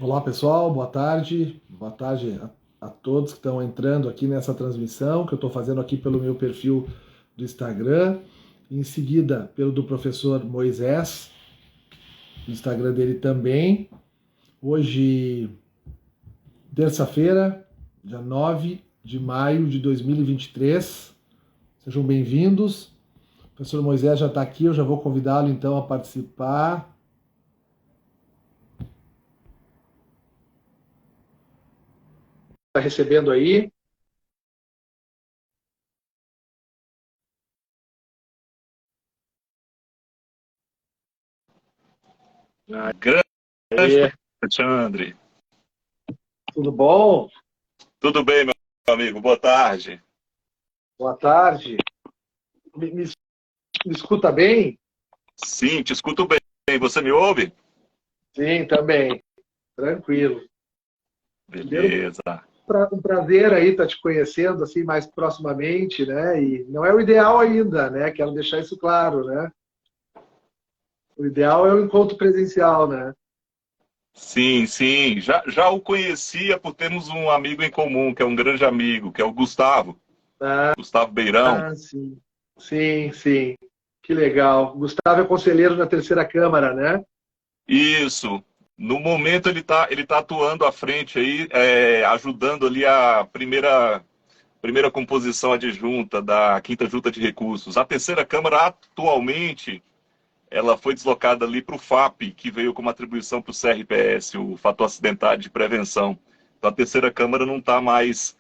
Olá pessoal, boa tarde. Boa tarde a todos que estão entrando aqui nessa transmissão que eu estou fazendo aqui pelo meu perfil do Instagram. Em seguida, pelo do professor Moisés, no Instagram dele também. Hoje, terça-feira, dia 9 de maio de 2023. Sejam bem-vindos. O professor Moisés já está aqui, eu já vou convidá-lo então a participar. Está recebendo aí. Grande Aê, Alexandre. tudo bom? Tudo bem, meu amigo? Boa tarde. Boa tarde. Me escuta bem? Sim, te escuto bem. Você me ouve? Sim, também. Tranquilo. Primeiro, Beleza. um prazer aí estar te conhecendo assim mais proximamente, né? E não é o ideal ainda, né? Quero deixar isso claro, né? O ideal é o encontro presencial, né? Sim, sim. Já o conhecia por termos um amigo em comum, que é um grande amigo, que é o Gustavo. Ah, Gustavo Beirão. sim. Sim, sim. Que legal. Gustavo é conselheiro na terceira Câmara, né? Isso. No momento ele tá atuando à frente aí, ajudando ali a primeira composição adjunta da quinta junta de recursos. A terceira Câmara atualmente ela foi deslocada ali para o FAP, que veio como atribuição para o CRPS, o fator acidentário de prevenção. Então a terceira Câmara não está mais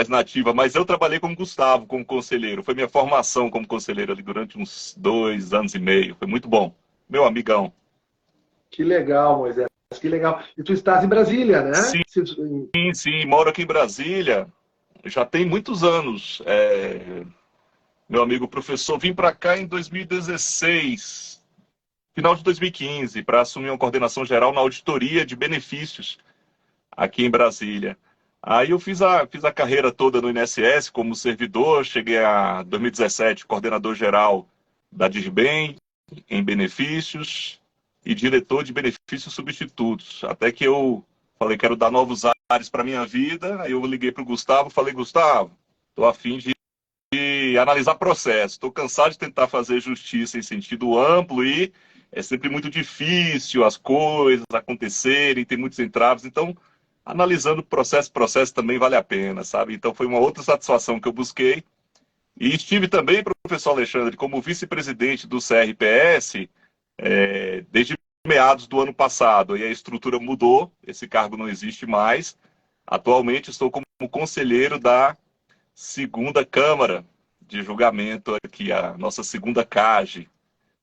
nativa, mas eu trabalhei com o Gustavo como conselheiro. Foi minha formação como conselheiro ali durante uns 2 anos e meio. Foi muito bom. Meu amigão. Que legal, Moisés. Que legal. E tu estás em Brasília, né? Sim, sim, moro aqui em Brasília. Já tem muitos anos. Meu amigo professor, vim para cá em 2016, final de 2015, para assumir uma coordenação geral na auditoria de benefícios aqui em Brasília. Aí eu fiz a carreira toda no INSS como servidor, cheguei a 2017 coordenador geral da Dirbem em benefícios e diretor de benefícios substitutos. Até que eu falei, quero dar novos ares para minha vida. Aí eu liguei para o Gustavo, falei, Gustavo, estou a fim de analisar processo. Estou cansado de tentar fazer justiça em sentido amplo e é sempre muito difícil as coisas acontecerem, tem muitos entraves. Então, analisando processo também vale a pena, sabe? Então, foi uma outra satisfação que eu busquei. E estive também, professor Alexandre, como vice-presidente do CRPS desde meados do ano passado. Aí a estrutura mudou, esse cargo não existe mais. Atualmente estou como conselheiro da segunda Câmara de Julgamento aqui, a nossa segunda CAGE.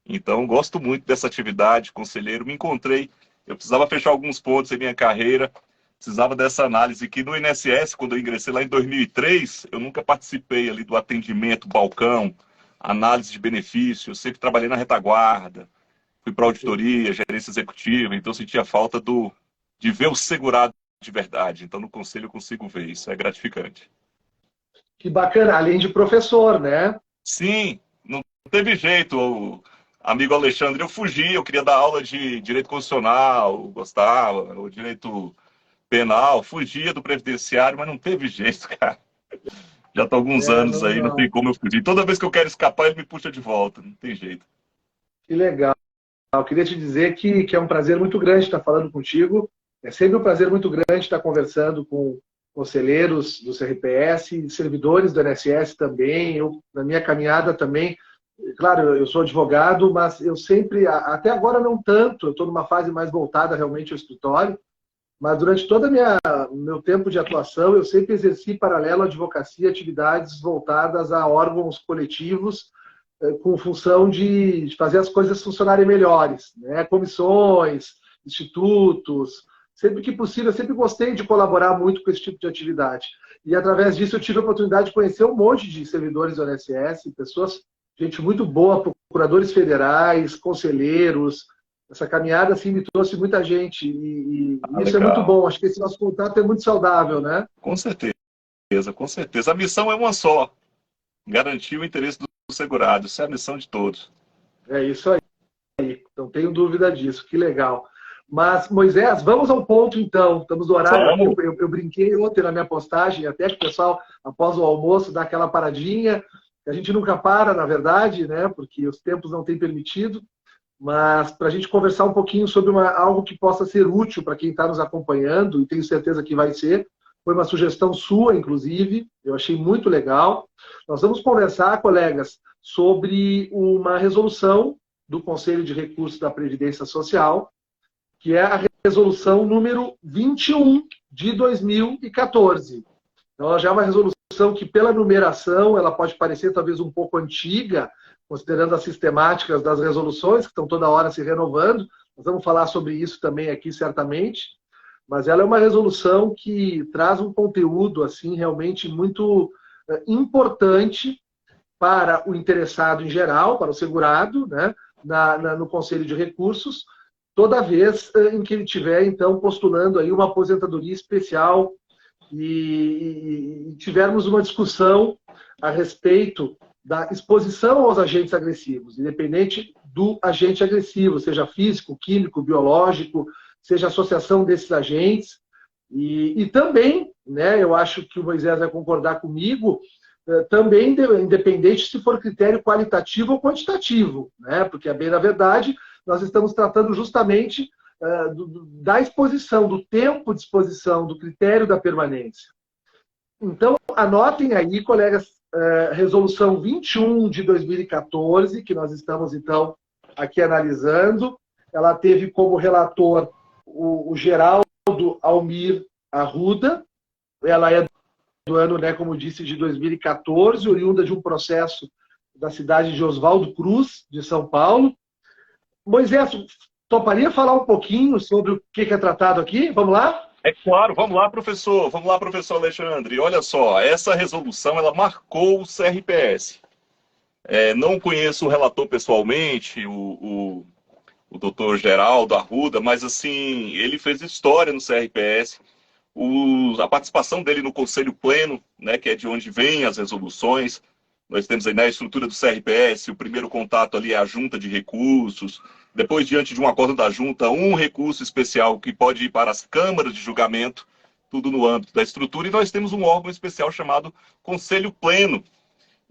Então, gosto muito dessa atividade, conselheiro. Me encontrei, eu precisava fechar alguns pontos em minha carreira, precisava dessa análise que no INSS, quando eu ingressei lá em 2003, eu nunca participei ali do atendimento, balcão, análise de benefícios, eu sempre trabalhei na retaguarda, fui para auditoria, gerência executiva, então eu sentia falta de ver o segurado de verdade. Então, no conselho eu consigo ver, isso é gratificante. Que bacana, além de professor, né? Sim, não teve jeito, amigo Alexandre. Eu fugi, eu queria dar aula de direito constitucional, gostava, o direito penal, fugia do previdenciário, mas não teve jeito, cara. Já estou há alguns anos Não, aí, não tem não. como eu fugir. Toda vez que eu quero escapar, ele me puxa de volta, não tem jeito. Que legal. Eu queria te dizer que é um prazer muito grande estar falando contigo. É sempre um prazer muito grande estar conversando com conselheiros do CRPS, servidores do INSS também. Eu, na minha caminhada também, claro, eu sou advogado, mas eu sempre, até agora não tanto, eu estou numa fase mais voltada realmente ao escritório, mas durante todo o meu tempo de atuação, eu sempre exerci paralelo à advocacia atividades voltadas a órgãos coletivos com função de fazer as coisas funcionarem melhores, né? Comissões, institutos, sempre que possível, eu sempre gostei de colaborar muito com esse tipo de atividade. E através disso eu tive a oportunidade de conhecer um monte de servidores do INSS, pessoas, gente muito boa, procuradores federais, conselheiros. Essa caminhada assim me trouxe muita gente Ah, e isso é muito legal. bom. Acho que esse nosso contato é muito saudável, né? Com certeza, com certeza. A missão é uma só: garantir o interesse do segurado. Isso é a missão de todos. É isso aí. Não tenho dúvida disso. Que legal. Mas, Moisés, vamos ao ponto, então. Estamos no horário aqui. Vamos. Eu brinquei ontem na minha postagem, até que o pessoal, após o almoço, dá aquela paradinha. A gente nunca para, na verdade, né? Porque os tempos não têm permitido. Mas para a gente conversar um pouquinho sobre algo que possa ser útil para quem está nos acompanhando, e tenho certeza que vai ser. Foi uma sugestão sua, inclusive. Eu achei muito legal. Nós vamos conversar, colegas, sobre uma resolução do Conselho de Recursos da Previdência Social, que é a resolução número 21 de 2014. Então, ela já é uma resolução que, pela numeração, ela pode parecer talvez um pouco antiga, considerando as sistemáticas das resoluções, que estão toda hora se renovando. Nós vamos falar sobre isso também aqui, certamente. Mas ela é uma resolução que traz um conteúdo assim realmente muito importante para o interessado em geral, para o segurado, né, no Conselho de Recursos, toda vez em que ele estiver, então, postulando aí uma aposentadoria especial e tivermos uma discussão a respeito da exposição aos agentes agressivos, independente do agente agressivo, seja físico, químico, biológico, seja a associação desses agentes. E também, né, eu acho que o Moisés vai concordar comigo, também independente se for critério qualitativo ou quantitativo, né, porque, bem na verdade, nós estamos tratando justamente da exposição, do tempo de exposição, do critério da permanência. Então, anotem aí, colegas, resolução 21 de 2014, que nós estamos, então, aqui analisando. Ela teve como relator o Geraldo Almir Arruda. Ela é do ano, né, como disse, de 2014, oriunda de um processo da cidade de Oswaldo Cruz, de São Paulo. Moisés, toparia falar um pouquinho sobre o que é tratado aqui? Vamos lá? É claro, vamos lá, professor. Vamos lá, professor Alexandre. Olha só, essa resolução, ela marcou o CRPS. Não conheço o relator pessoalmente, o doutor Geraldo Arruda, mas, assim, ele fez história no CRPS. A participação dele no Conselho Pleno, né, que é de onde vêm as resoluções. Nós temos aí na estrutura do CRPS, o primeiro contato ali é a junta de recursos, depois, diante de um acordo da junta, um recurso especial que pode ir para as câmaras de julgamento, tudo no âmbito da estrutura, e nós temos um órgão especial chamado Conselho Pleno.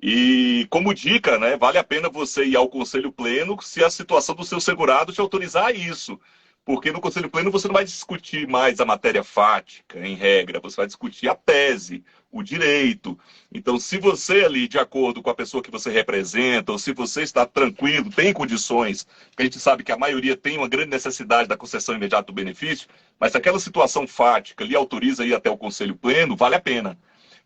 E, como dica, né, vale a pena você ir ao Conselho Pleno se a situação do seu segurado te autorizar a isso. Porque no Conselho Pleno você não vai discutir mais a matéria fática, em regra, você vai discutir a tese, o direito. Então, se você ali, de acordo com a pessoa que você representa, ou se você está tranquilo, tem condições, porque a gente sabe que a maioria tem uma grande necessidade da concessão imediata do benefício, mas se aquela situação fática lhe autoriza a ir até o Conselho Pleno, vale a pena.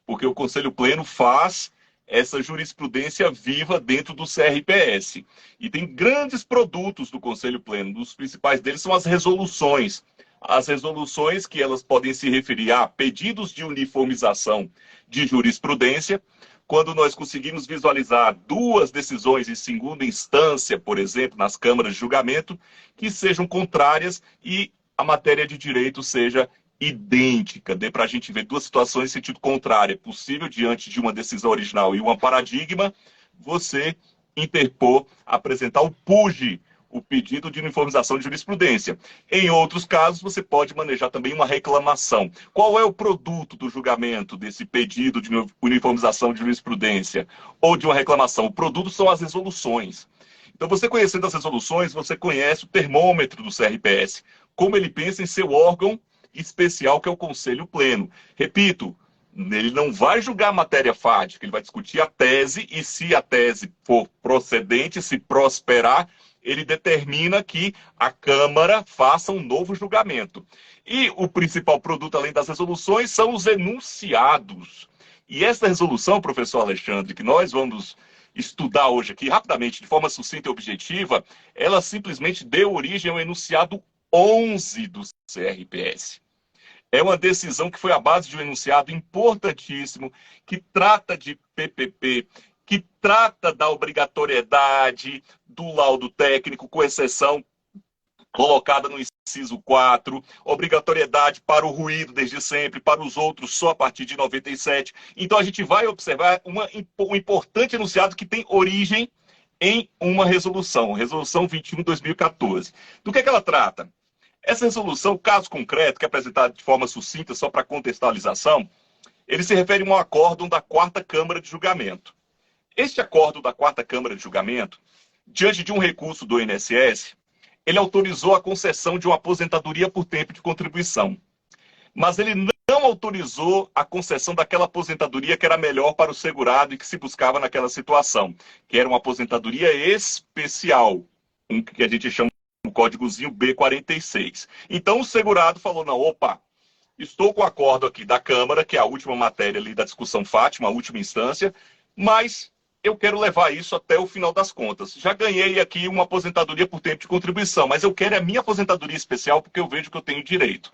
Porque o Conselho Pleno faz essa jurisprudência viva dentro do CRPS. E tem grandes produtos do Conselho Pleno. Um dos principais deles são as resoluções. As resoluções que elas podem se referir a pedidos de uniformização de jurisprudência, quando nós conseguimos visualizar duas decisões em segunda instância, por exemplo, nas câmaras de julgamento, que sejam contrárias e a matéria de direito seja idêntica, dê para a gente ver duas situações em sentido contrário. É possível, diante de uma decisão original e um paradigma, você interpor, apresentar o PUJ, o pedido de uniformização de jurisprudência. Em outros casos, você pode manejar também uma reclamação. Qual é o produto do julgamento desse pedido de uniformização de jurisprudência ou de uma reclamação? O produto são as resoluções. Então, você conhecendo as resoluções, você conhece o termômetro do CRPS, como ele pensa em seu órgão especial, que é o Conselho Pleno. Repito, ele não vai julgar a matéria fática, ele vai discutir a tese, e se a tese for procedente, se prosperar, ele determina que a Câmara faça um novo julgamento. E o principal produto, além das resoluções, são os enunciados. E essa resolução, professor Alexandre, que nós vamos estudar hoje aqui, rapidamente, de forma sucinta e objetiva, ela simplesmente deu origem ao enunciado 11 do CRPS. É uma decisão que foi à base de um enunciado importantíssimo, que trata de PPP, que trata da obrigatoriedade do laudo técnico, com exceção colocada no inciso 4, obrigatoriedade para o ruído desde sempre, para os outros só a partir de 97. Então a gente vai observar um importante enunciado que tem origem em uma resolução, resolução 21/2014. Do que ela trata? Essa resolução, o caso concreto, que é apresentado de forma sucinta, só para contextualização, ele se refere a um acórdão da 4ª Câmara de Julgamento. Este acórdão da 4ª Câmara de Julgamento, diante de um recurso do INSS, ele autorizou a concessão de uma aposentadoria por tempo de contribuição. Mas ele não autorizou a concessão daquela aposentadoria que era melhor para o segurado e que se buscava naquela situação, que era uma aposentadoria especial, que a gente chama o códigozinho B46. Então o segurado falou, não, opa, estou com o acordo aqui da Câmara, que é a última matéria ali da discussão Fátima, a última instância, mas eu quero levar isso até o final das contas. Já ganhei aqui uma aposentadoria por tempo de contribuição, mas eu quero a minha aposentadoria especial porque eu vejo que eu tenho direito.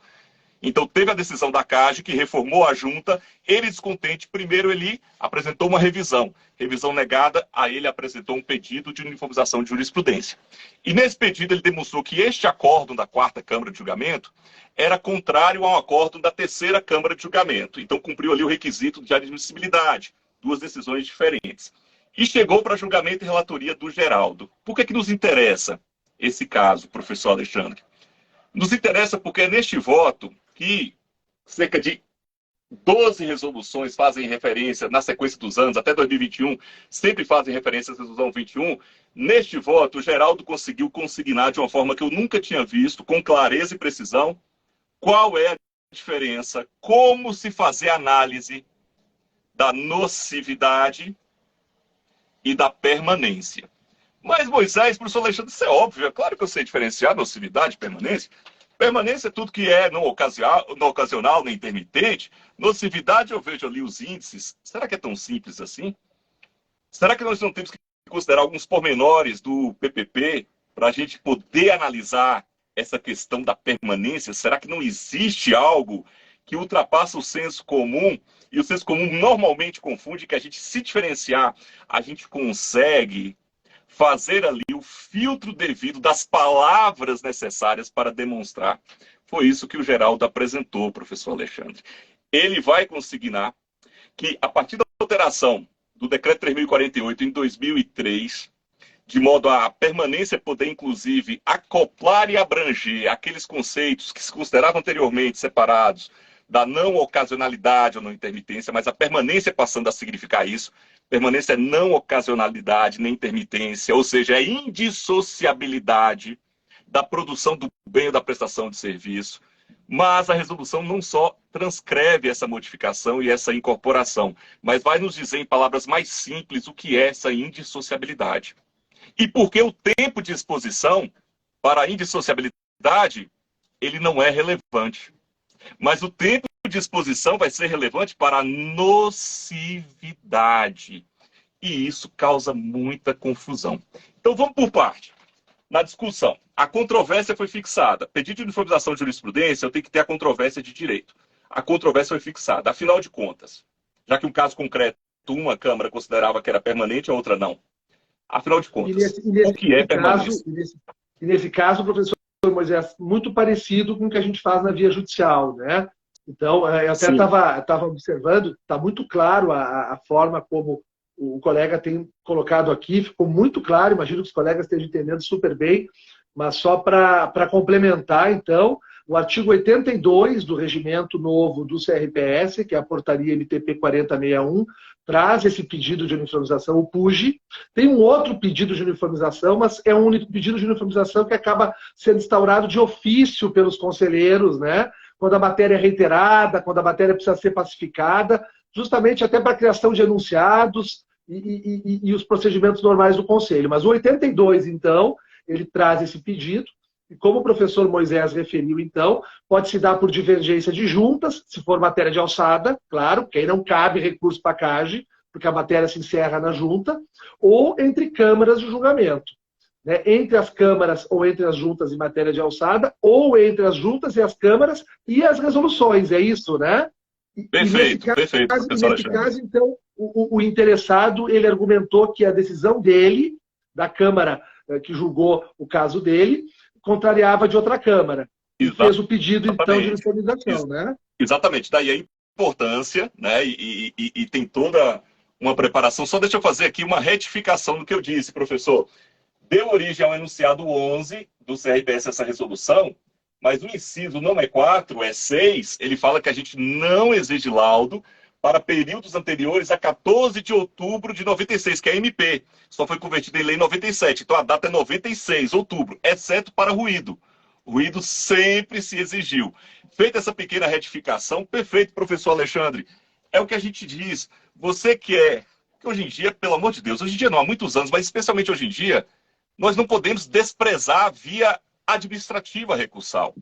Então teve a decisão da CAGE, que reformou a junta. Ele, descontente, primeiro ele apresentou uma revisão. Revisão negada, aí ele apresentou um pedido de uniformização de jurisprudência. E nesse pedido ele demonstrou que este acórdão da 4ª Câmara de Julgamento era contrário ao acórdão da 3ª Câmara de Julgamento. Então cumpriu ali o requisito de admissibilidade, duas decisões diferentes. E chegou para julgamento e relatoria do Geraldo. Por que nos interessa esse caso, professor Alexandre? Nos interessa porque é neste voto que cerca de 12 resoluções fazem referência, na sequência dos anos, até 2021, sempre fazem referência à resolução 21. Neste voto, o Geraldo conseguiu consignar de uma forma que eu nunca tinha visto, com clareza e precisão, qual é a diferença, como se fazer análise da nocividade e da permanência. Mas, Moisés, professor Alexandre, isso é óbvio, é claro que eu sei diferenciar nocividade e permanência. Permanência é tudo que é não ocasional, nem intermitente. Nocividade, eu vejo ali os índices. Será que é tão simples assim? Será que nós não temos que considerar alguns pormenores do PPP para a gente poder analisar essa questão da permanência? Será que não existe algo que ultrapassa o senso comum? E o senso comum normalmente confunde que a gente, se diferenciar, a gente consegue fazer ali o filtro devido das palavras necessárias para demonstrar. Foi isso que o Geraldo apresentou, professor Alexandre. Ele vai consignar que, a partir da alteração do decreto 3048 em 2003, de modo a permanência poder, inclusive, acoplar e abranger aqueles conceitos que se consideravam anteriormente separados da não ocasionalidade ou não intermitência, mas a permanência passando a significar isso. Permanência é não ocasionalidade nem intermitência, ou seja, é indissociabilidade da produção do bem ou da prestação de serviço. Mas a resolução não só transcreve essa modificação e essa incorporação, mas vai nos dizer em palavras mais simples o que é essa indissociabilidade. E porque o tempo de exposição para a indissociabilidade, ele não é relevante. Mas o tempo de exposição vai ser relevante para a nocividade. E isso causa muita confusão. Então vamos por parte. Na discussão, a controvérsia foi fixada. Pedido de uniformização de jurisprudência, eu tenho que ter a controvérsia de direito. A controvérsia foi fixada. Afinal de contas, já que um caso concreto, uma Câmara considerava que era permanente, a outra não. Afinal de contas, o que é permanência? Nesse caso, professor Moisés, muito parecido com o que a gente faz na via judicial, né? Então, eu até estava observando, está muito claro a forma como o colega tem colocado aqui, ficou muito claro, imagino que os colegas estejam entendendo super bem, mas só para complementar, então, o artigo 82 do regimento novo do CRPS, que é a portaria MTP 4061, traz esse pedido de uniformização, o PUJ. Tem um outro pedido de uniformização, mas é um pedido de uniformização que acaba sendo instaurado de ofício pelos conselheiros, né? Quando a matéria é reiterada, quando a matéria precisa ser pacificada, justamente até para a criação de enunciados e os procedimentos normais do Conselho. Mas o 82, então, ele traz esse pedido, e como o professor Moisés referiu, então, pode se dar por divergência de juntas, se for matéria de alçada, claro, porque aí não cabe recurso para a CAGE, porque a matéria se encerra na junta, ou entre câmaras de julgamento. Né? Entre as câmaras ou entre as juntas em matéria de alçada, ou entre as juntas e as câmaras e as resoluções, é isso, né? Perfeito, perfeito, professor Nesse caso, então, o interessado, ele argumentou que a decisão dele, da Câmara que julgou o caso dele, contrariava de outra Câmara. E fez o pedido, então, de uniformização, né? Exatamente. Daí a importância, né? E tem toda uma preparação. Só deixa eu fazer aqui uma retificação do que eu disse, professor. Deu origem ao enunciado 11 do CRPS essa resolução, mas o inciso não é 4, é 6, ele fala que a gente não exige laudo para períodos anteriores a 14 de outubro de 96, que é MP. Só foi convertida em lei em 97. Então a data é 96, outubro, exceto para ruído. Ruído sempre se exigiu. Feita essa pequena retificação, perfeito, professor Alexandre. É o que a gente diz. Você quer que hoje em dia, pelo amor de Deus, hoje em dia não, há muitos anos, mas especialmente hoje em dia, nós não podemos desprezar a via administrativa recursal.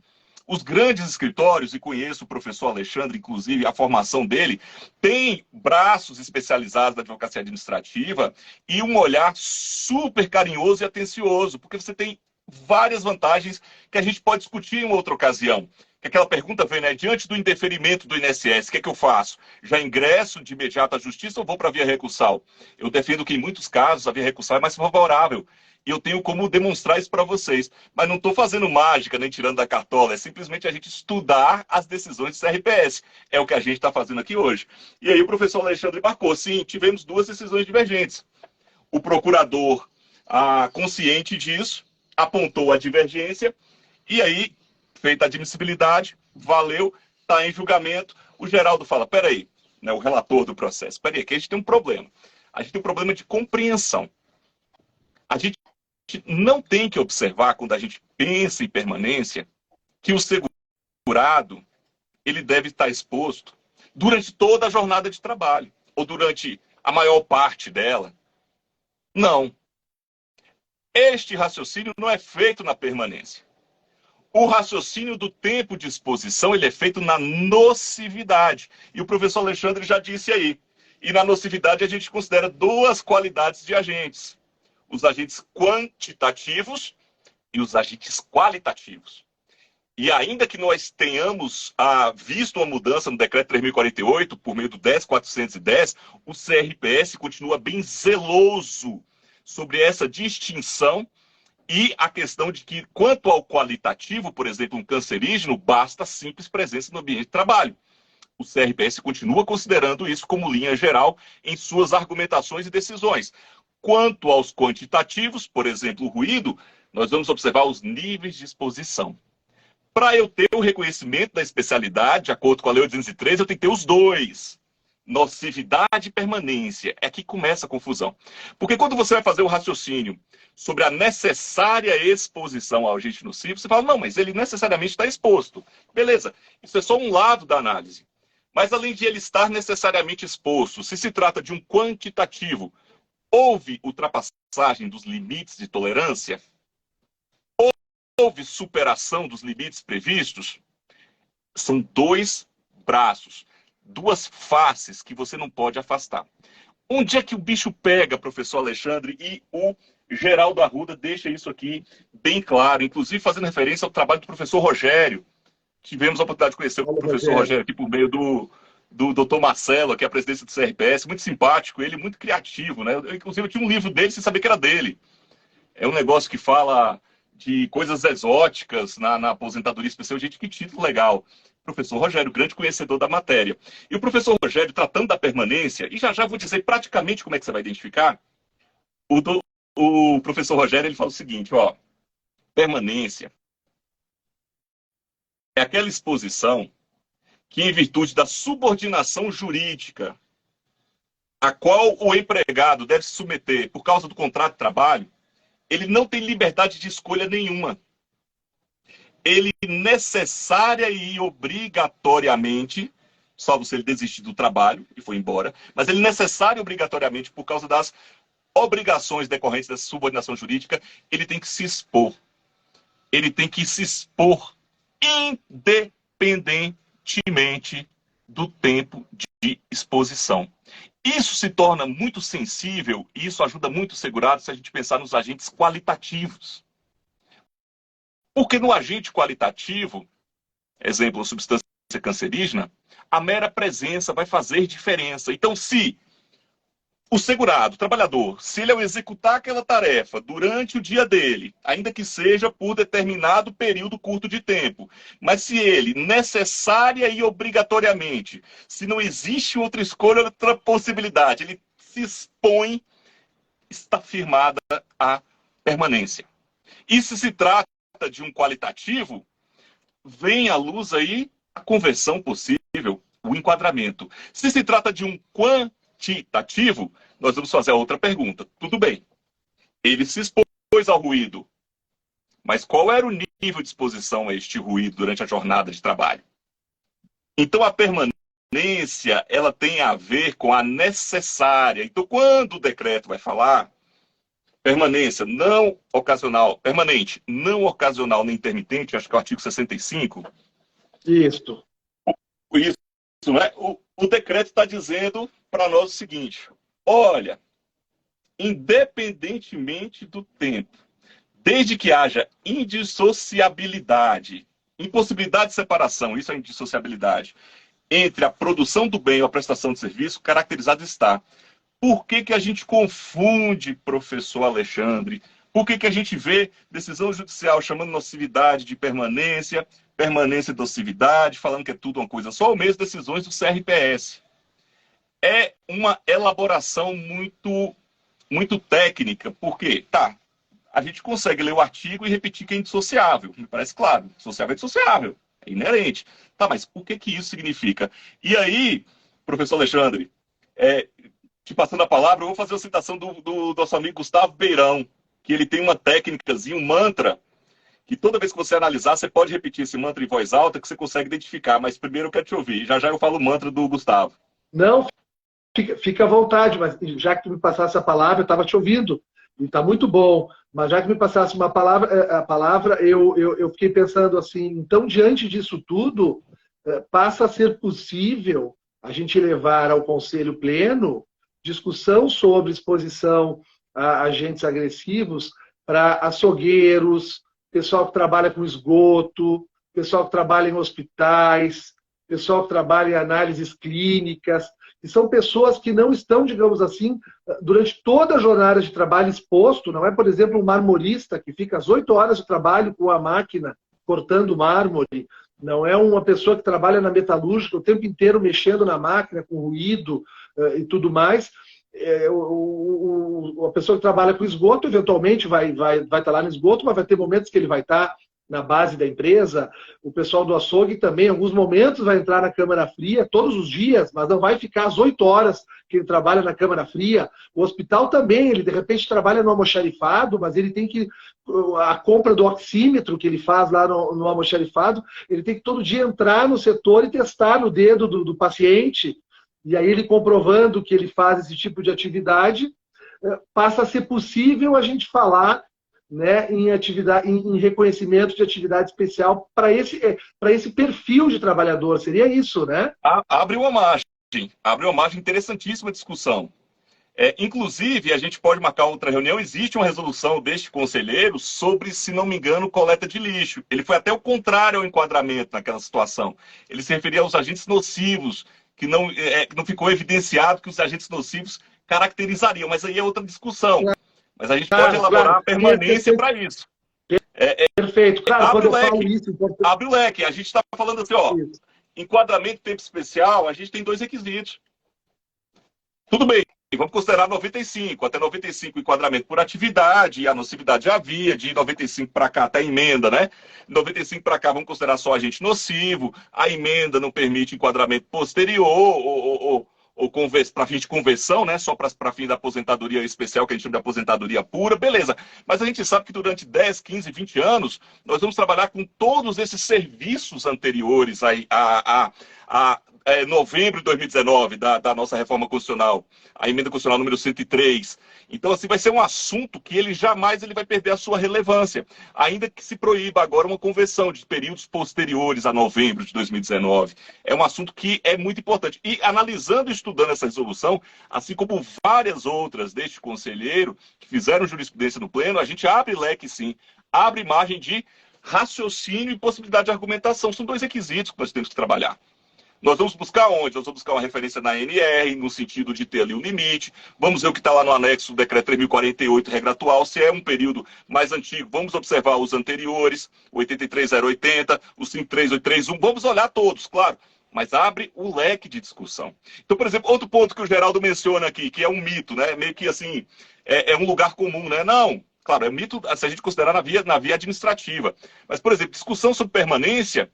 Os grandes escritórios, e conheço o professor Alexandre, inclusive a formação dele, tem braços especializados da advocacia administrativa e um olhar super carinhoso e atencioso, porque você tem várias vantagens que a gente pode discutir em outra ocasião. Aquela pergunta vem, né? Diante do indeferimento do INSS, o que é que eu faço? Já ingresso de imediato à justiça ou vou para a via recursal? Eu defendo que em muitos casos a via recursal é mais favorável. E eu tenho como demonstrar isso para vocês. Mas não estou fazendo mágica, nem tirando da cartola. É simplesmente a gente estudar as decisões do CRPS. É o que a gente está fazendo aqui hoje. E aí o professor Alexandre marcou. Sim, tivemos duas decisões divergentes. O procurador, consciente disso, apontou a divergência. E aí, feita a admissibilidade, valeu, está em julgamento. O Geraldo fala, peraí, né, o relator do processo, peraí, que a gente tem um problema. A gente tem um problema de compreensão. A gente não tem que observar, quando a gente pensa em permanência, que o segurado ele deve estar exposto durante toda a jornada de trabalho, ou durante a maior parte dela. Não. Este raciocínio não é feito na permanência. O raciocínio do tempo de exposição ele é feito na nocividade. E o professor Alexandre já disse aí. E na nocividade a gente considera duas qualidades de agentes. Os agentes quantitativos e os agentes qualitativos. E ainda que nós tenhamos visto uma mudança no decreto 3048, por meio do 10.410, o CRPS continua bem zeloso sobre essa distinção e a questão de que, quanto ao qualitativo, por exemplo, um cancerígeno, basta simples presença no ambiente de trabalho. O CRPS continua considerando isso como linha geral em suas argumentações e decisões. Quanto aos quantitativos, por exemplo, o ruído, nós vamos observar os níveis de exposição. Para eu ter o reconhecimento da especialidade, de acordo com a Lei 813, eu tenho que ter os dois. Nocividade e permanência. É que começa a confusão. Porque quando você vai fazer o raciocínio sobre a necessária exposição ao agente nocivo, você fala, não, mas ele necessariamente está exposto. Beleza, isso é só um lado da análise. Mas além de ele estar necessariamente exposto, se se trata de um quantitativo, houve ultrapassagem dos limites de tolerância? Houve superação dos limites previstos? São dois braços, duas faces que você não pode afastar. Onde é que o bicho pega, professor Alexandre? E o Geraldo Arruda deixa isso aqui bem claro, inclusive fazendo referência ao trabalho do professor Rogério. Tivemos a oportunidade de conhecer o professor Rogério aqui por meio do doutor Marcelo, que é a presidência do CRPS, muito simpático, ele muito criativo, né? Inclusive eu tinha um livro dele sem saber que era dele. É um negócio que fala de coisas exóticas na aposentadoria especial. Gente, que título legal. Professor Rogério, grande conhecedor da matéria. E o professor Rogério, tratando da permanência, e já vou dizer praticamente como é que você vai identificar, o professor Rogério ele fala o seguinte, ó, permanência é aquela exposição que, em virtude da subordinação jurídica a qual o empregado deve se submeter por causa do contrato de trabalho, ele não tem liberdade de escolha nenhuma. Ele necessária e obrigatoriamente, salvo se ele desistir do trabalho e foi embora, mas ele necessário e obrigatoriamente, por causa das obrigações decorrentes dessa subordinação jurídica, ele tem que se expor. Ele tem que se expor independentemente do tempo de exposição. Isso se torna muito sensível e isso ajuda muito o segurado se a gente pensar nos agentes qualitativos. Porque no agente qualitativo, exemplo, substância cancerígena, a mera presença vai fazer diferença. Então, se o segurado, o trabalhador, se ele ao executar aquela tarefa durante o dia dele, ainda que seja por determinado período curto de tempo, mas se ele, necessária e obrigatoriamente, se não existe outra escolha, outra possibilidade, ele se expõe, está firmada a permanência. E se trata de um qualitativo, vem à luz aí a conversão possível, o enquadramento. Se se trata de um quantitativo, nós vamos fazer a outra pergunta. Tudo bem, ele se expôs ao ruído, mas qual era o nível de exposição a este ruído durante a jornada de trabalho? Então, a permanência, ela tem a ver com a necessária. Então, quando o decreto vai falar permanência não ocasional, permanente, não ocasional nem intermitente, acho que é o artigo 65. Isso. Isso, né? O decreto está dizendo para nós o seguinte: olha, independentemente do tempo, desde que haja indissociabilidade, impossibilidade de separação, isso é indissociabilidade, entre a produção do bem ou a prestação de serviço, caracterizado está. Por que que a gente confunde, professor Alexandre? Por que que a gente vê decisão judicial chamando nocividade de permanência, permanência e nocividade, falando que é tudo uma coisa só, ou mesmo decisões do CRPS? É uma elaboração muito técnica, porque, a gente consegue ler o artigo e repetir que é indissociável, me parece claro, dissociável é dissociável, é inerente. Mas o que que isso significa? E aí, professor Alexandre, te passando a palavra, eu vou fazer a citação do nosso amigo Gustavo Beirão, que ele tem uma técnicazinha, um mantra, que toda vez que você analisar, você pode repetir esse mantra em voz alta, que você consegue identificar. Mas primeiro eu quero te ouvir. Já já eu falo o mantra do Gustavo. Não, fica à vontade, mas já que tu me passasse a palavra, eu estava te ouvindo. E está muito bom. Mas já que me passasse a palavra, eu fiquei pensando assim, então, diante disso tudo, passa a ser possível a gente levar ao Conselho Pleno discussão sobre exposição a agentes agressivos para açougueiros, pessoal que trabalha com esgoto, pessoal que trabalha em hospitais, pessoal que trabalha em análises clínicas, e são pessoas que não estão, digamos assim, durante toda a jornada de trabalho exposto. Não é, por exemplo, um marmorista que fica às 8 horas de trabalho com a máquina cortando mármore. Não é uma pessoa que trabalha na metalúrgica o tempo inteiro mexendo na máquina, com ruído e tudo mais. A pessoa que trabalha com esgoto, eventualmente vai estar lá no esgoto, mas vai ter momentos que ele vai estar na base da empresa. O pessoal do açougue também, em alguns momentos, vai entrar na câmara fria, todos os dias, mas não vai ficar às 8 horas que ele trabalha na câmara fria. O hospital também, ele de repente trabalha no almoxarifado, mas ele tem que... A compra do oxímetro que ele faz lá no almoxarifado, ele tem que todo dia entrar no setor e testar no dedo do paciente. E aí ele comprovando que ele faz esse tipo de atividade, passa a ser possível a gente falar, né, em reconhecimento de atividade especial para esse perfil de trabalhador. Seria isso, né? Abre uma margem interessantíssima de discussão. Inclusive, a gente pode marcar outra reunião, existe uma resolução deste conselheiro sobre, se não me engano, coleta de lixo. Ele foi até o contrário ao enquadramento naquela situação. Ele se referia aos agentes nocivos, que não ficou evidenciado que os agentes nocivos caracterizariam, mas aí é outra discussão. Mas a gente pode elaborar a permanência para isso. Perfeito. Claro, quando eu falo isso... Abre o leque. A gente está falando assim, enquadramento tempo especial, a gente tem 2 requisitos. Tudo bem, vamos considerar 95. Até 95 enquadramento por atividade, e a nocividade já havia, de 95 para cá até a emenda, né? 95 para cá vamos considerar só agente nocivo, a emenda não permite enquadramento posterior, ou para fim de conversão, né? Só para fim da aposentadoria especial, que a gente chama de aposentadoria pura, beleza. Mas a gente sabe que durante 10, 15, 20 anos, nós vamos trabalhar com todos esses serviços anteriores a novembro de 2019, da nossa reforma constitucional, a emenda constitucional número 103. Então, assim, vai ser um assunto que ele jamais vai perder a sua relevância, ainda que se proíba agora uma conversão de períodos posteriores a novembro de 2019. É um assunto que é muito importante. E analisando e estudando essa resolução, assim como várias outras deste conselheiro, que fizeram jurisprudência no pleno, a gente abre leque, sim, abre margem de raciocínio e possibilidade de argumentação. São 2 requisitos que nós temos que trabalhar. Nós vamos buscar onde? Nós vamos buscar uma referência na ANR, no sentido de ter ali um limite. Vamos ver o que está lá no anexo do decreto 3048, regra atual, se é um período mais antigo. Vamos observar os anteriores, o 83080, o 53831. Vamos olhar todos, claro. Mas abre o leque de discussão. Então, por exemplo, outro ponto que o Geraldo menciona aqui, que é um mito, né? Meio que assim, é um lugar comum, né? Não, Claro, é um mito se a gente considerar na via administrativa. Mas, por exemplo, discussão sobre permanência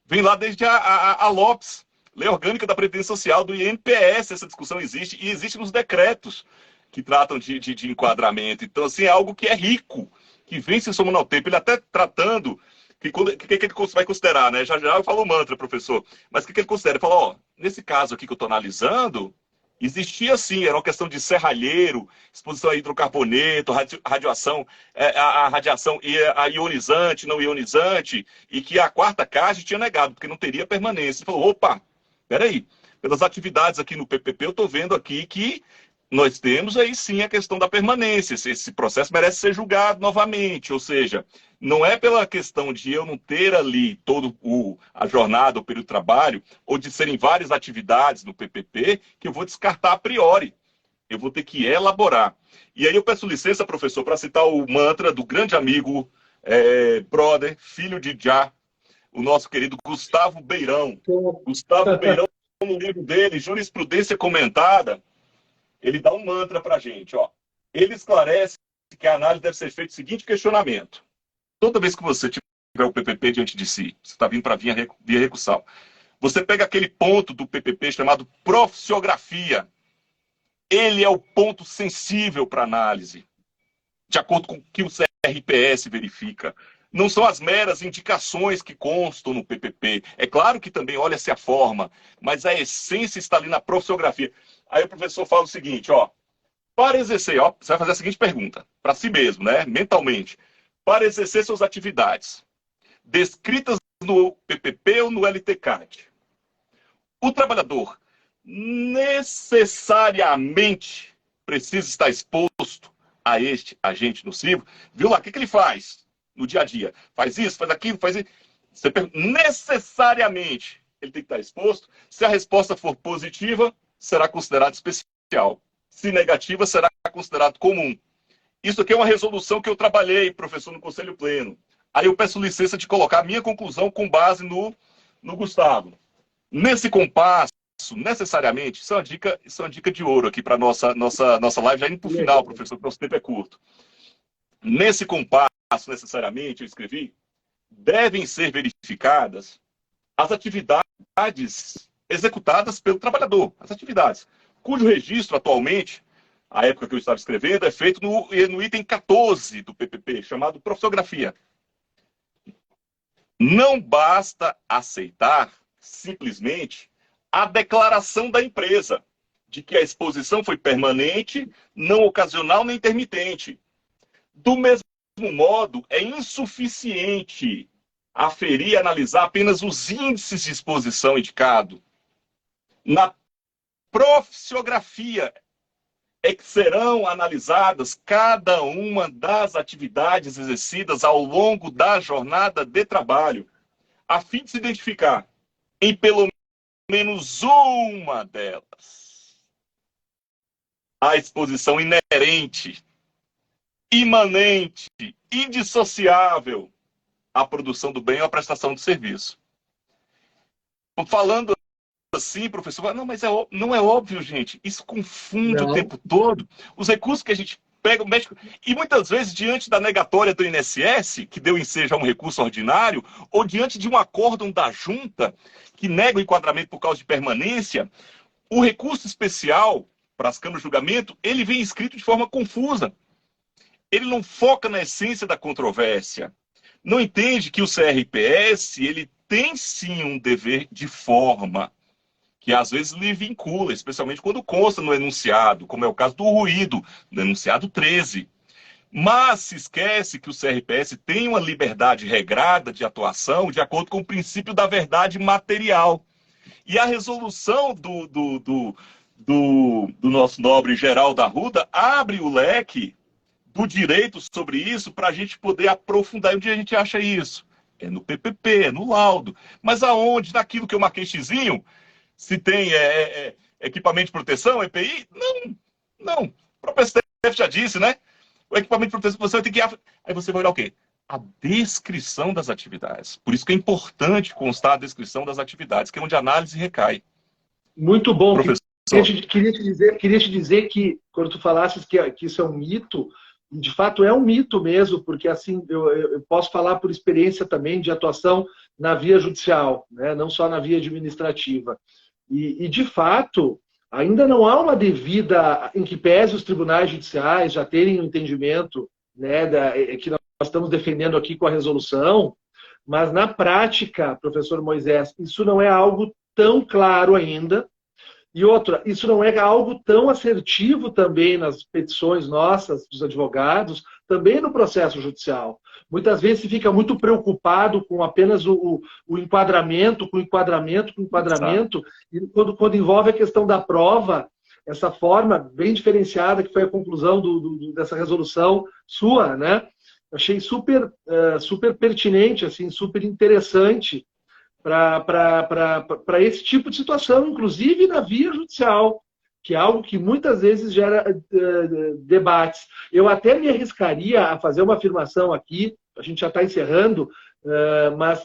vem lá desde a LOPS, Lei Orgânica da Previdência Social, do INPS, essa discussão existe, e existe nos decretos que tratam de enquadramento. Então, assim, é algo que é rico, que vem se somando ao tempo. Ele até tratando, que ele vai considerar, né? Já eu falo mantra, professor, mas o que ele considera? Ele fala, ó, nesse caso aqui que eu estou analisando, existia sim, era uma questão de serralheiro, exposição a hidrocarboneto, radiação, a radiação a ionizante, não ionizante, e que a quarta caixa tinha negado, porque não teria permanência. Ele falou, opa, peraí, pelas atividades aqui no PPP, eu estou vendo aqui que nós temos aí sim a questão da permanência. Esse processo merece ser julgado novamente, ou seja, não é pela questão de eu não ter ali todo a jornada, o período de trabalho, ou de serem várias atividades no PPP, que eu vou descartar a priori. Eu vou ter que elaborar. E aí eu peço licença, professor, para citar o mantra do grande amigo, brother, filho de Já, o nosso querido Gustavo Beirão. Gustavo Beirão, no livro dele, Jurisprudência Comentada, ele dá um mantra para a gente. Ó. Ele esclarece que a análise deve ser feita o seguinte questionamento. Toda vez que você tiver o PPP diante de si, você está vindo para via recursal, você pega aquele ponto do PPP chamado profissiografia. Ele é o ponto sensível para análise, de acordo com o que o CRPS verifica. Não são as meras indicações que constam no PPP. É claro que também olha-se a forma, mas a essência está ali na profissiografia. Aí o professor fala o seguinte, ó, para exercer, ó, você vai fazer a seguinte pergunta, para si mesmo, né, mentalmente. Para exercer suas atividades descritas no PPP ou no LTCAD, o trabalhador necessariamente precisa estar exposto a este agente nocivo. Viu lá, o que ele faz no dia a dia? Faz isso, faz aquilo, faz isso. Você pergunta, necessariamente ele tem que estar exposto. Se a resposta for positiva, será considerado especial. Se negativa, será considerado comum. Isso aqui é uma resolução que eu trabalhei, professor, no Conselho Pleno. Aí eu peço licença de colocar a minha conclusão com base no Gustavo. Nesse compasso, necessariamente, isso é uma dica de ouro aqui para a nossa live, já indo para o final, professor, porque o nosso tempo é curto. Nesse compasso, necessariamente, eu escrevi, devem ser verificadas as atividades executadas pelo trabalhador, as atividades, cujo registro atualmente, a época que eu estava escrevendo, é feito no item 14 do PPP, chamado profissiografia. Não basta aceitar, simplesmente, a declaração da empresa de que a exposição foi permanente, não ocasional nem intermitente. Do mesmo modo, é insuficiente aferir e analisar apenas os índices de exposição indicado. Na profissiografia é que serão analisadas cada uma das atividades exercidas ao longo da jornada de trabalho, a fim de se identificar em pelo menos uma delas a exposição inerente, imanente, indissociável à produção do bem ou à prestação do serviço. Falando assim, professor, não, mas não é óbvio, gente. Isso confunde o tempo todo. Os recursos que a gente pega, o médico... E muitas vezes, diante da negatória do INSS, que deu ensejo a um recurso ordinário, ou diante de um acórdão da junta, que nega o enquadramento por causa de permanência, o recurso especial para as câmaras de julgamento, ele vem escrito de forma confusa. Ele não foca na essência da controvérsia. Não entende que o CRPS, ele tem sim um dever de forma, que às vezes lhe vincula, especialmente quando consta no enunciado, como é o caso do ruído, no enunciado 13. Mas se esquece que o CRPS tem uma liberdade regrada de atuação de acordo com o princípio da verdade material. E a resolução do nosso nobre Geraldo Arruda abre o leque do direito sobre isso para a gente poder aprofundar. E onde a gente acha isso? É no PPP, é no laudo. Mas aonde? Naquilo que eu marquei xizinho? Se tem equipamento de proteção, EPI? Não. O próprio STF já disse, né? O equipamento de proteção, você vai ter que... Aí você vai olhar o quê? A descrição das atividades. Por isso que é importante constar a descrição das atividades, que é onde a análise recai. Muito bom. Professor. Queria te dizer que, quando tu falasses que isso é um mito, de fato é um mito mesmo, porque assim eu posso falar por experiência também de atuação na via judicial, né? Não só na via administrativa. De fato, ainda não há uma devida, em que pese os tribunais judiciais já terem um entendimento, né, que nós estamos defendendo aqui com a resolução, mas na prática, professor Moisés, isso não é algo tão claro ainda. E outra, isso não é algo tão assertivo também nas petições nossas, dos advogados, também no processo judicial. Muitas vezes se fica muito preocupado com apenas o enquadramento, com enquadramento, e quando envolve a questão da prova, essa forma bem diferenciada, que foi a conclusão dessa resolução sua, né? Achei super, super pertinente, assim, super interessante para esse tipo de situação, inclusive na via judicial, que é algo que muitas vezes gera debates. Eu até me arriscaria a fazer uma afirmação aqui, a gente já está encerrando, mas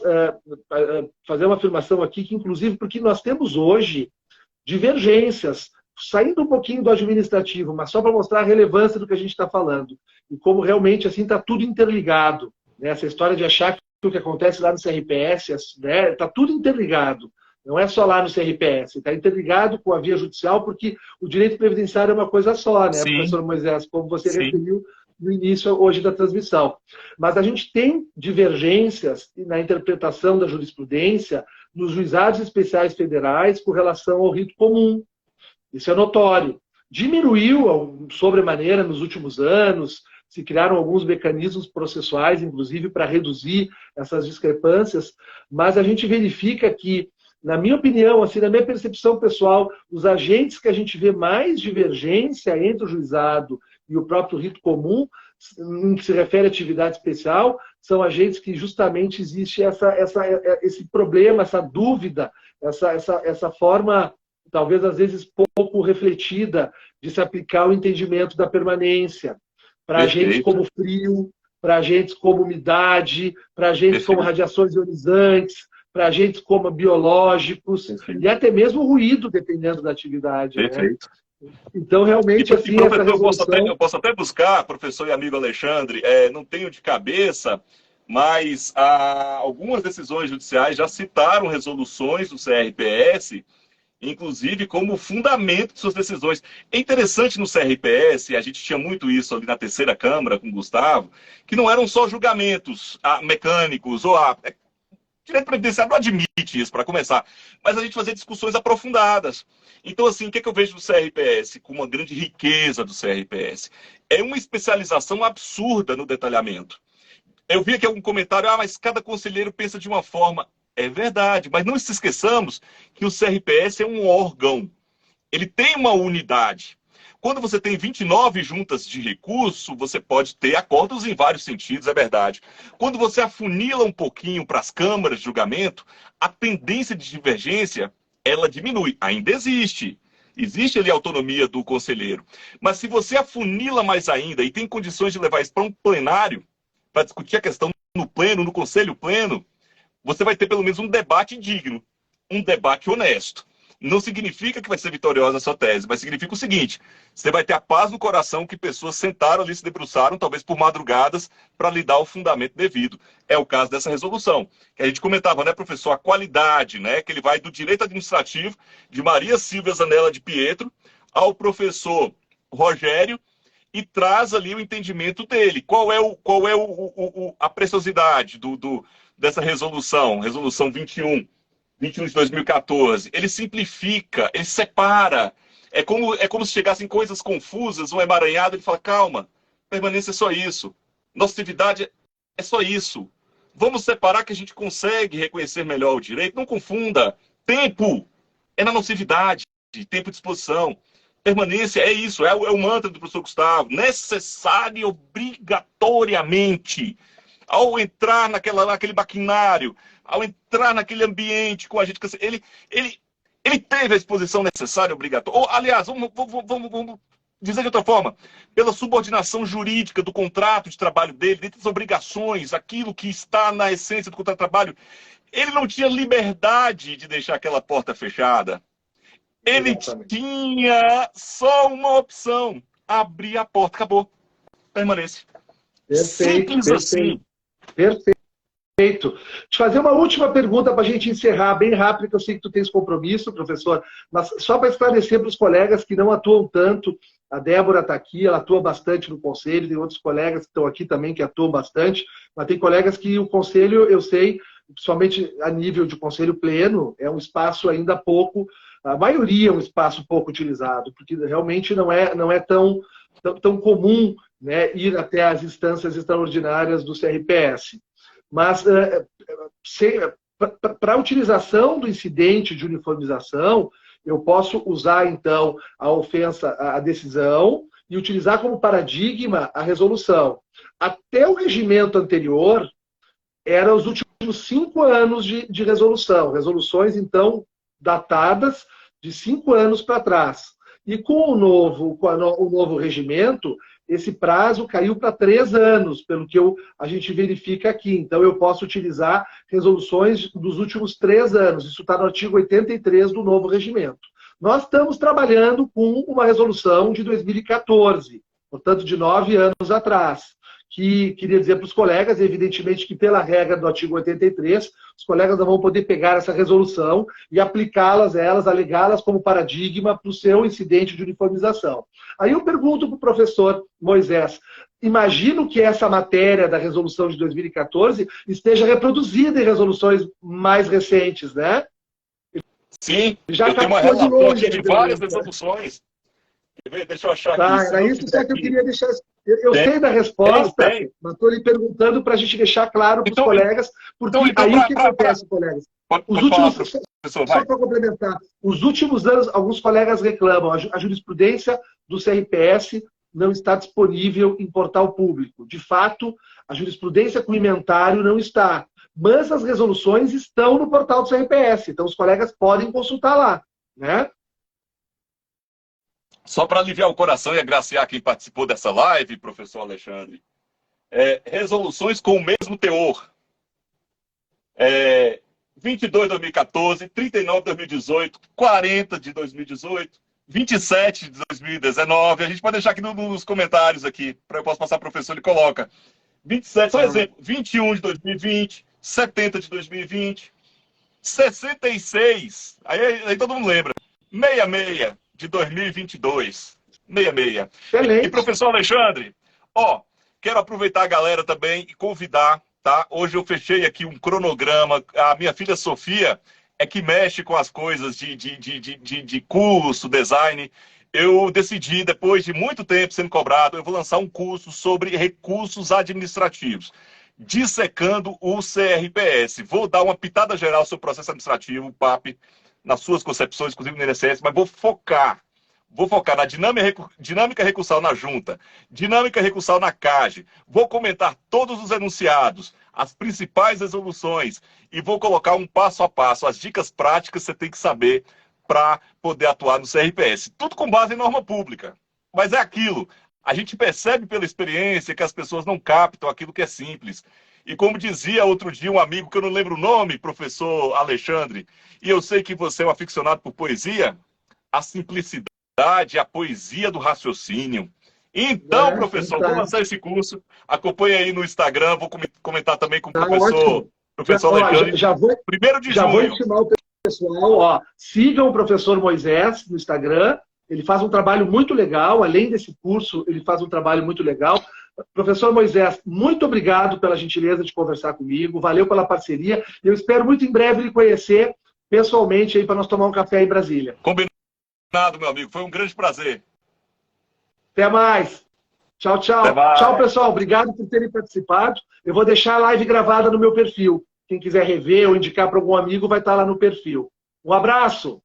fazer uma afirmação aqui que, inclusive, porque nós temos hoje divergências, saindo um pouquinho do administrativo, mas só para mostrar a relevância do que a gente está falando, e como realmente assim está tudo interligado. Né? Essa história de achar que o que acontece lá no CRPS, né, está tudo interligado. Não é só lá no CRPS, está interligado com a via judicial, porque o direito previdenciário é uma coisa só, né, Sim, professor Moisés, como você sim. referiu no início hoje da transmissão. Mas a gente tem divergências na interpretação da jurisprudência nos juizados especiais federais com relação ao rito comum. Isso é notório. Diminuiu sobremaneira nos últimos anos, se criaram alguns mecanismos processuais, inclusive, para reduzir essas discrepâncias, mas a gente verifica que, na minha opinião, assim, na minha percepção pessoal, os agentes que a gente vê mais divergência entre o juizado e o próprio rito comum, em que se refere à atividade especial, são agentes que justamente existe esse problema, essa dúvida, essa forma, talvez às vezes pouco refletida, de se aplicar o entendimento da permanência. Para agentes como frio, para agentes como umidade, para agentes como radiações ionizantes, para agentes como biológicos, e até mesmo ruído, dependendo da atividade. Perfeito. Né? Então, realmente, assim, professor, essa resolução... eu posso até buscar, professor e amigo Alexandre, não tenho de cabeça, mas algumas decisões judiciais já citaram resoluções do CRPS, inclusive como fundamento de suas decisões. É interessante no CRPS, a gente tinha muito isso ali na terceira Câmara com o Gustavo, que não eram só julgamentos mecânicos, ou direito previdenciário não admite isso, para começar, mas a gente fazia discussões aprofundadas. Então, assim, o que eu vejo do CRPS, com uma grande riqueza do CRPS? É uma especialização absurda no detalhamento. Eu vi aqui algum comentário, mas cada conselheiro pensa de uma forma. É verdade, mas não se esqueçamos que o CRPS é um órgão. Ele tem uma unidade. Quando você tem 29 juntas de recurso, você pode ter acordos em vários sentidos, é verdade. Quando você afunila um pouquinho para as câmaras de julgamento, a tendência de divergência, ela diminui. Ainda existe. Existe ali a autonomia do conselheiro. Mas se você afunila mais ainda e tem condições de levar isso para um plenário, para discutir a questão no pleno, no conselho pleno, você vai ter pelo menos um debate digno, um debate honesto. Não significa que vai ser vitoriosa a sua tese, mas significa o seguinte: você vai ter a paz no coração que pessoas sentaram ali, se debruçaram, talvez por madrugadas, para lhe dar o fundamento devido. É o caso dessa resolução, que a gente comentava, né, professor, a qualidade, né, que ele vai do direito administrativo, de Maria Silvia Zanella de Pietro, ao professor Rogério, e traz ali o entendimento dele. Qual é a preciosidade dessa resolução 21 de 2014? Ele simplifica, ele separa. É como se chegassem coisas confusas, um emaranhado, ele fala, calma, permanência é só isso. Nocividade é só isso. Vamos separar que a gente consegue reconhecer melhor o direito. Não confunda. Tempo é na nocividade, tempo de exposição. Permanência é isso, é o mantra do professor Gustavo. Necessário e obrigatoriamente. Ao entrar naquele maquinário, ao entrar naquele ambiente com a gente... Ele teve a exposição necessária e obrigatória. Ou, aliás, vamos dizer de outra forma, pela subordinação jurídica do contrato de trabalho dele, dentre as obrigações, aquilo que está na essência do contrato de trabalho, ele não tinha liberdade de deixar aquela porta fechada. Ele tinha só uma opção: abrir a porta. Acabou. permanência. Perfeito, Simples assim. Perfeito. Te fazer uma última pergunta para a gente encerrar bem rápido, que eu sei que tu tens compromisso, professor, mas só para esclarecer para os colegas que não atuam tanto. A Débora está aqui, ela atua bastante no conselho, tem outros colegas que estão aqui também que atuam bastante, mas tem colegas que o conselho, eu sei, principalmente a nível de conselho pleno, é um espaço ainda pouco, a maioria é um espaço pouco utilizado, porque realmente não é tão comum, né, ir até as instâncias extraordinárias do CRPS. Mas para a utilização do incidente de uniformização, eu posso usar, então, a ofensa, a decisão, e utilizar como paradigma a resolução. Até o regimento anterior, eram os últimos 5 anos de resolução. Resoluções, então, datadas de 5 anos para trás. E com o novo regimento, esse prazo caiu para 3 anos, pelo que a gente verifica aqui. Então, eu posso utilizar resoluções dos últimos 3 anos. Isso está no artigo 83 do novo regimento. Nós estamos trabalhando com uma resolução de 2014, portanto, de 9 anos atrás, que queria dizer para os colegas, evidentemente que pela regra do artigo 83, os colegas não vão poder pegar essa resolução e aplicá-las, alegá-las como paradigma para o seu incidente de uniformização. Aí eu pergunto para o professor Moisés, imagino que essa matéria da resolução de 2014 esteja reproduzida em resoluções mais recentes, né? Sim, já eu tenho uma relação aqui de várias resoluções. Deixa eu achar aqui. Era isso só que eu queria deixar. Eu sei da resposta, mas estou lhe perguntando para a gente deixar claro para os colegas, porque aí o que acontece, colegas? Os últimos, só para complementar, os últimos anos, alguns colegas reclamam, a jurisprudência do CRPS não está disponível em portal público. De fato, a jurisprudência com inventário não está, mas as resoluções estão no portal do CRPS, então os colegas podem consultar lá, né? Só para aliviar o coração e agraciar quem participou dessa live, professor Alexandre, resoluções com o mesmo teor. 22 de 2014, 39 de 2018, 40 de 2018, 27 de 2019. A gente pode deixar aqui nos comentários aqui, para eu posso passar para o professor, ele coloca. 27, só exemplo, 21 de 2020, 70 de 2020, 66, aí todo mundo lembra, 66 de 2022, 66. Excelente. E professor Alexandre, quero aproveitar a galera também e convidar, tá? Hoje eu fechei aqui um cronograma, a minha filha Sofia é que mexe com as coisas de curso, design. Eu decidi, depois de muito tempo sendo cobrado, eu vou lançar um curso sobre recursos administrativos, dissecando o CRPS. Vou dar uma pitada geral sobre o processo administrativo, o PAP, nas suas concepções, inclusive no INSS, mas vou focar na dinâmica recursal na junta, dinâmica recursal na CAGE, vou comentar todos os enunciados, as principais resoluções e vou colocar um passo a passo, as dicas práticas que você tem que saber para poder atuar no CRPS. Tudo com base em norma pública. Mas é aquilo, a gente percebe pela experiência que as pessoas não captam aquilo que é simples. E como dizia outro dia um amigo, que eu não lembro o nome, professor Alexandre, e eu sei que você é um aficionado por poesia, a simplicidade, a poesia do raciocínio. Então, professor, vou lançar esse curso, acompanhe aí no Instagram, vou comentar também com o professor Alexandre. Já vou 1º de junho. Já vou intimar o pessoal, sigam o professor Moisés no Instagram, ele faz um trabalho muito legal, além desse curso, ele faz um trabalho muito legal. Professor Moisés, muito obrigado pela gentileza de conversar comigo, valeu pela parceria, eu espero muito em breve lhe conhecer pessoalmente aí para nós tomar um café em Brasília. Combinado, meu amigo, foi um grande prazer. Até mais. Tchau, tchau. Tchau, pessoal, obrigado por terem participado. Eu vou deixar a live gravada no meu perfil. Quem quiser rever ou indicar para algum amigo vai estar lá no perfil. Um abraço.